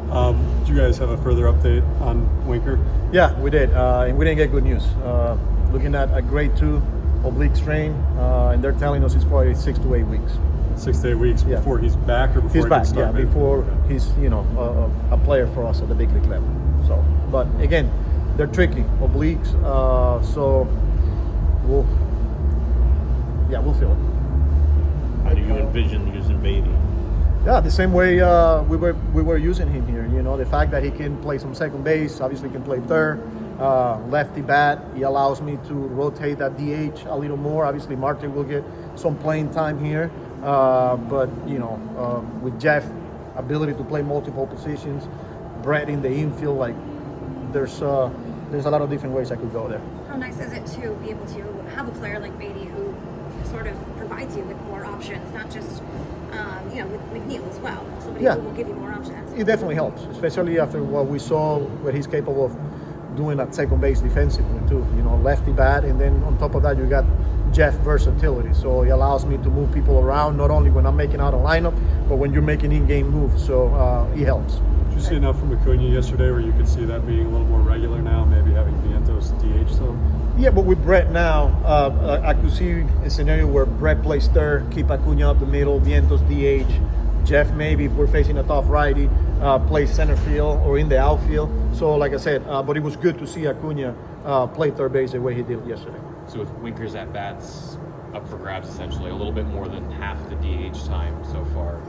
Did you guys have a further update on Winker? Yeah, we did, and we didn't get good news. Looking at a grade 2 oblique strain, and they're telling us it's probably 6 to 8 weeks. 6 to 8 weeks Yeah. before he's back, or before He's he back, can start? yeah, before he's a player for us at the big league level. So, but again, they're tricky obliques, so we'll feel it. How do you envision using Beatty? Yeah, the same way we were using him here. You know, the fact that he can play some second base, obviously can play third, lefty bat. He allows me to rotate that DH a little more. Obviously, Martin will get some playing time here, but with Jeff, ability to play multiple positions, Brett in the infield, like there's a lot of different ways I could go there. How nice is it to be able to have a player like Beatty who sort of provides you with more options, not just with McNeil as well, somebody who will give you more options. It definitely helps, especially after what we saw, what he's capable of doing at second base defensively too. Lefty bat, and then on top of that you got Jeff versatility. So he allows me to move people around, not only when I'm making out a lineup, but when you're making in-game moves. So he helps. Did you see enough from Acuna yesterday where you could see that being a little more regular now, maybe having Vientos DH some? Yeah, but with Brett now, I could see a scenario where Brett plays third, keep Acuna up the middle, Vientos DH. Jeff, maybe if we're facing a tough righty, plays center field or in the outfield. So like I said, but it was good to see Acuna play third base the way he did yesterday. So with Winker's at bats up for grabs, essentially a little bit more than half the DH time so far,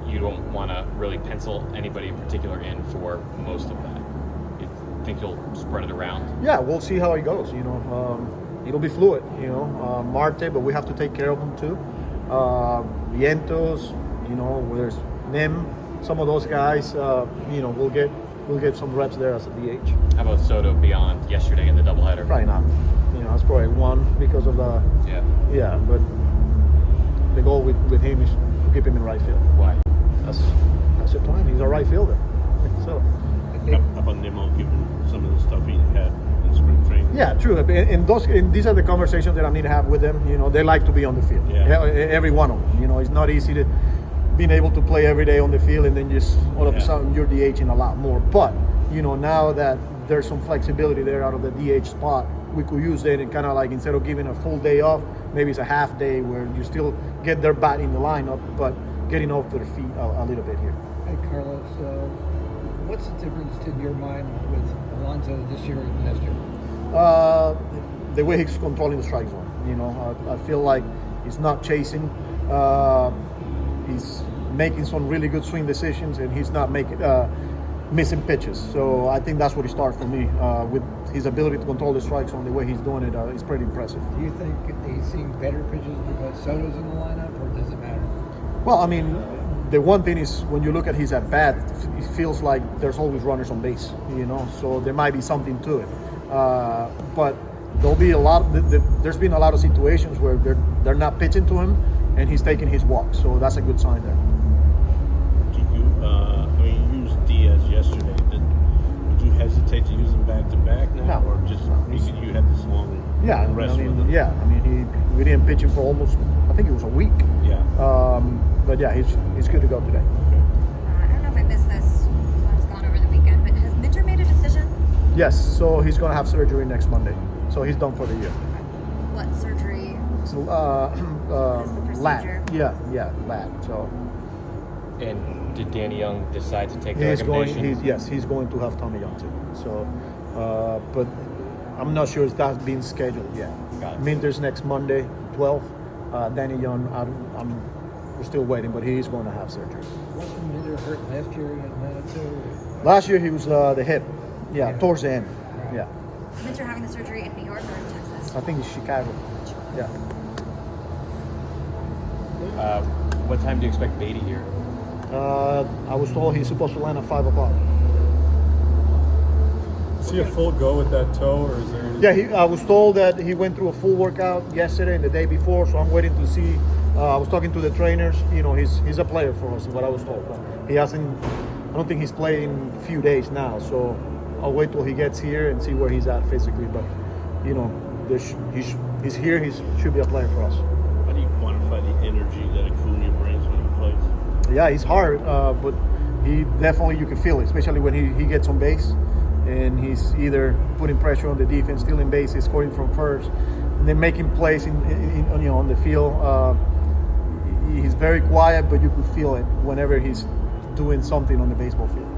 you don't want to really pencil anybody in particular in for most of that. You think you'll spread it around? Yeah, we'll see how it goes. It'll be fluid. Marte, but we have to take care of him too. Vientos, there's Nim, some of those guys. We'll get some reps there as a DH. How about Soto beyond yesterday in the doubleheader? Probably not. It's probably one because of the. Yeah, but the goal with him is to keep him in right field. Why? That's the plan. He's a right fielder. So. How about Nemo given some of the stuff he had in spring training? Yeah, true. And these are the conversations that I need to have with them. They like to be on the field. Yeah. Every one of them. It's not easy to being able to play every day on the field and then just all of a sudden you're DHing a lot more. But now that there's some flexibility there out of the DH spot, we could use it and kind of like instead of giving a full day off, maybe it's a half day where you still get their bat in the lineup, but getting off to the feet a little bit here. Hey Carlos, what's the difference in your mind with Alonso this year and last year? The way he's controlling the strike zone. I feel like he's not chasing. He's making some really good swing decisions, and he's not making missing pitches. So I think that's what he starts for me with his ability to control the strike zone. The way he's doing it is pretty impressive. Do you think he's seeing better pitches because Soto's in the lineup, or does it matter? Well, I mean, the one thing is when you look at his at bat, it feels like there's always runners on base. So there might be something to it. But there'll be a lot. There's been a lot of situations where they're not pitching to him, and he's taking his walk. So that's a good sign there. You used Diaz yesterday. Would you hesitate to use him back to back now, or just you had this long rest with him? Yeah. We didn't pitch him for almost, I think it was a week. Yeah. But yeah, he's good to go today. I don't know if I missed this while I was gone over the weekend, but has Minter made a decision? Yes. So he's gonna have surgery next Monday. So he's done for the year. What surgery? So procedure? lat. Yeah, lat. So. And did Danny Young decide to take the He's recommendation? he's going to have Tommy Young too. So, but I'm not sure if that's been scheduled yet. Got it. Minter's next Monday, 12th. Danny Young, we're still waiting, but he is going to have surgery. Wasn't Minter hurt last year in Atlanta too? Last year he was the hip. Yeah, towards the end. Right. Yeah, Is Minter having the surgery in New York or in Texas? I think it's Chicago. Yeah. What time do you expect Beatty here? I was told he's supposed to land at 5 o'clock. Is he a full go with that toe, or is there any? Yeah, I was told that he went through a full workout yesterday and the day before, so I'm waiting to see. I was talking to the trainers. He's a player for us, is what I was told. But he hasn't. I don't think he's played in a few days now, so I'll wait till he gets here and see where he's at physically. But he's here. He should be a player for us. How do you quantify the energy that Acuna brings when he plays? Yeah, he's hard, but he definitely, you can feel it, especially when he gets on base and he's either putting pressure on the defense, stealing bases, scoring from first, and then making plays on the field. He's very quiet, but you could feel it whenever he's doing something on the baseball field.